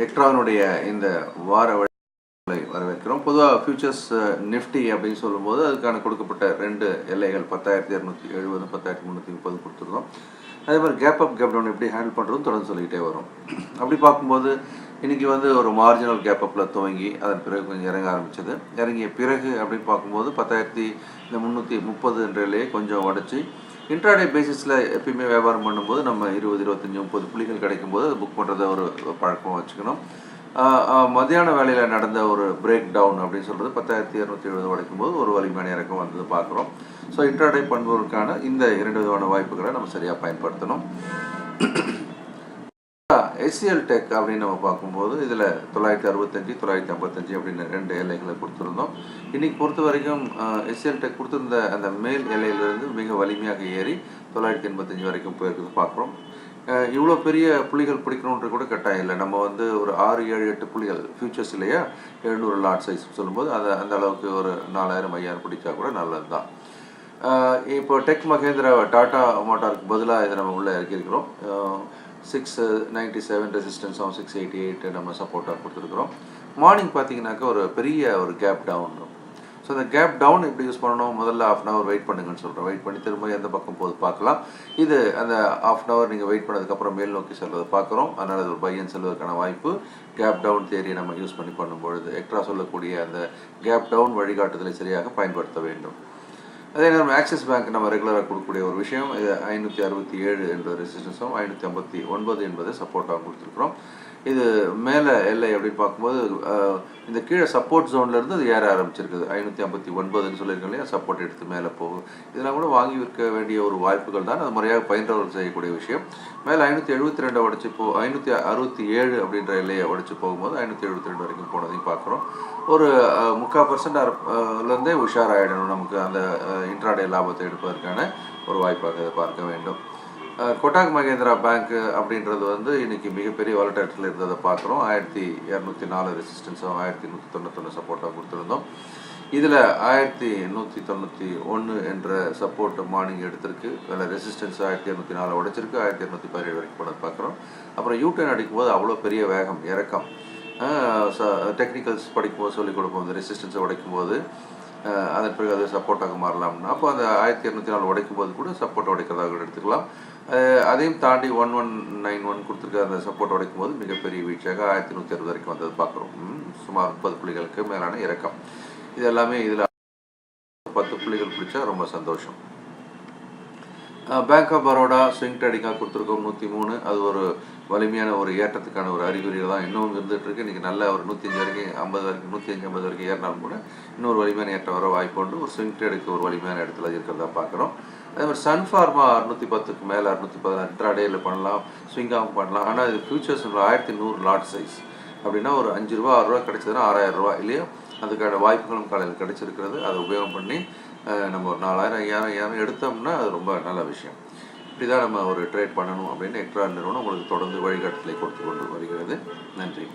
எக்ட்ரானுடைய இந்த வார வழிகளை வரவேற்கிறோம். பொதுவாக ஃபியூச்சர்ஸ் நிஃப்டி அப்படின்னு சொல்லும்போது அதுக்கான கொடுக்கப்பட்ட 2 எல்லைகள் 10,270 10,330 கொடுத்துருந்தோம். அதே மாதிரி கேப் அப் கேப் டவுன் எப்படி ஹேண்டில் பண்ணுறதும் தொடர்ந்து சொல்லிக்கிட்டே வரும். அப்படி பார்க்கும்போது இன்றைக்கி ஒரு மார்ஜினல் கேப் அப்பில் துவங்கி அதன் பிறகு கொஞ்சம் இறங்க ஆரம்பித்தது. இறங்கிய பிறகு அப்படின்னு பார்க்கும்போது 10,330 என்ற எல்லையை கொஞ்சம் உடச்சி இன்ட்ராடே பேசிஸில் எப்பயுமே வியாபாரம் பண்ணும்போது நம்ம 20, 25, 30 புள்ளிகள் கிடைக்கும்போது அது புக் பண்ணுறத ஒரு பழக்கமாக வச்சுக்கணும். மத்தியான வேலையில் நடந்த ஒரு பிரேக் டவுன் அப்படின்னு சொல்கிறது 10,270 உடைக்கும்போது ஒரு வலிமையான இறக்கம் வந்தது பார்க்குறோம். ஸோ இன்ட்ராடே பண்புகளுக்கான இந்த 2 விதமான வாய்ப்புகளை நம்ம சரியாக பயன்படுத்தணும். HCL டெக் அப்படின்னு நம்ம பார்க்கும்போது இதில் 965 955 அப்படின்னு 2 எல்லைகளை கொடுத்துருந்தோம். இன்றைக்கி பொறுத்த வரைக்கும் HCL டெக் கொடுத்துருந்த அந்த மேல் எல்லையிலிருந்து மிக வலிமையாக ஏறி 985 வரைக்கும் போயிருக்குது பார்க்குறோம். இவ்வளோ பெரிய புள்ளிகள் பிடிக்கணுன்ற கூட கட்டாயம் இல்லை. நம்ம ஒரு 6, 7, 8 புள்ளிகள் ஃபியூச்சர்ஸ் இல்லையா 700 லாட் சைஸ் சொல்லும்போது அதை அந்த அளவுக்கு ஒரு 4000, 5000 பிடிச்சா கூட நல்லது தான். இப்போ டெக் மகேந்திரா டாடா மோட்டாருக்கு பதிலாக இதை நம்ம உள்ளே இறக்கியிருக்கிறோம். 697 ரெசிஸ்டன்ஸும் 688 நம்ம சப்போர்ட்டாக கொடுத்துருக்குறோம். மார்னிங் பார்த்தீங்கன்னாக்கா ஒரு பெரிய ஒரு கேப் டவுன். ஸோ அந்த கேப் டவுன் எப்படி யூஸ் பண்ணணும், முதல்ல ½ hour வெயிட் பண்ணுங்கன்னு சொல்கிறேன். வெயிட் பண்ணி திரும்ப எந்த பக்கம் போது பார்க்கலாம். இது அந்த ½ hour நீங்கள் வெயிட் பண்ணதுக்கப்புறம் மேல் நோக்கி செல்வதை பார்க்குறோம். அதனால் அது ஒரு பை அண்ட் செல்வதற்கான வாய்ப்பு கேப் டவுன் தியரியை நம்ம யூஸ் பண்ணி பண்ணும்பொழுது எக்ட்ரா சொல்லக்கூடிய அந்த கேப் டவுன் வழிகாட்டுதலை சரியாக பயன்படுத்த வேண்டும். அதே நேரம் ஆக்சிஸ் பேங்க் நம்ம ரெகுலராக கொடுக்கக்கூடிய ஒரு விஷயம், இது 567 என்ற ரெசிஸ்டன்ஸும் 559 என்பதை சப்போர்ட்டாக கொடுத்துருக்குறோம். இது மேலே எல்லை அப்படின்னு பார்க்கும்போது இந்த கீழே சப்போர்ட் ஜோன்லேருந்து அது ஏற ஆரம்பிச்சிருக்குது. 559ன்னு சொல்லியிருக்கோம் இல்லையா, சப்போர்ட் எடுத்து மேலே போகும். இதெல்லாம் கூட வாங்கி விற்க வேண்டிய ஒரு வாய்ப்புகள் தான். அது முறையாக பயின்றவர்கள் செய்யக்கூடிய விஷயம். மேலே 572 உடச்சி 567 அப்படின்ற எல்லையை உடச்சி போகும்போது 572 வரைக்கும் போனதையும் பார்க்குறோம். ஒரு 3/4% உஷாராகிடணும் நமக்கு அந்த இன்ட்ராடே லாபத்தை எடுப்பதற்கான ஒரு வாய்ப்பாக இதை பார்க்க வேண்டும். கொட்டாக் மகேந்திரா பேங்க் அப்படின்றது இன்றைக்கி மிகப்பெரிய வாலட்டிலிட்டியில் இருந்ததை பார்க்குறோம். 1204 ரெசிஸ்டன்ஸும் 1191 சப்போர்ட்டாக கொடுத்துருந்தோம். இதில் 1191 என்ற சப்போர்ட் மார்னிங் எடுத்திருக்கு. அதில் ரெசிஸ்டன்ஸ் 1204 உடைச்சிருக்கு. 1217 வரைக்கும் போனது பார்க்குறோம். அப்புறம் யூடர்ன் அடிக்கும்போது அவ்வளோ பெரிய வேகம் இறக்கம். டெக்னிக்கல்ஸ் படிக்கும்போது சொல்லிக் கொடுப்போம். அந்த ரெசிஸ்டன்ஸை உடைக்கும்போது அதன் பிறகு அது சப்போர்ட்டாக மாறலாம்னா அப்போ அந்த 1204 உடைக்கும் போது கூட சப்போர்ட் உடைக்கிறதாக கூட எடுத்துக்கலாம். அதையும் தாண்டி 1191 கொடுத்துருக்க அந்த சப்போர்ட் உடைக்கும் போது மிகப்பெரிய வீழ்ச்சியாக 1160 வரைக்கும் வந்தது பார்க்குறோம். சுமார் 30 புள்ளிகளுக்கு மேலான இறக்கம். இது எல்லாமே இதில் 10 புள்ளிகள் பிடிச்சா ரொம்ப சந்தோஷம். பேங்க் ஆஃப் பரோடா ஸ்விங் ட்ரேடிங்காக கொடுத்துருக்கோம் 103. அது ஒரு வலிமையான ஒரு ஏற்றத்துக்கான ஒரு அறிகுறியில் தான் இன்னும் இருந்துகிட்ருக்கு. இன்றைக்கி நல்ல ஒரு 105 வரைக்கும் 50 வரைக்கும் 105-50 வரைக்கும் ஏறினாலும் கூட இன்னொரு வலிமையான ஏற்றம் வர வாய்ப்பு உண்டு. ஒரு ஸ்விங் ட்ரேடுக்கு ஒரு வலிமையான இடத்துல இருக்கிறதா பார்க்குறோம். அதே மாதிரி சன்ஃபார்மா 610க்கு மேலே 616 இன்ட்ராடேயில் பண்ணலாம், ஸ்விங்காகவும் பண்ணலாம். ஆனால் இது ஃபியூச்சர்ஸ் 1100 லாட் சைஸ் அப்படின்னா ஒரு ₹5 ₹6 கிடைச்சதுன்னா ₹6000 இல்லையா, அதுக்கான வாய்ப்புகளும் காலையில் கிடைச்சிருக்கிறது. அதை உபயோகம் பண்ணி நம்ம ஒரு 4000, 5000 எடுத்தோம்னா அது ரொம்ப நல்ல விஷயம். இப்படி தான் நம்ம ஒரு ட்ரேட் பண்ணணும் அப்படின்னு எக்ட்ரா நிறுவனம் உங்களுக்கு தொடர்ந்து வழிகாட்டுதலை கொடுத்து கொண்டு வருகிறது. நன்றி.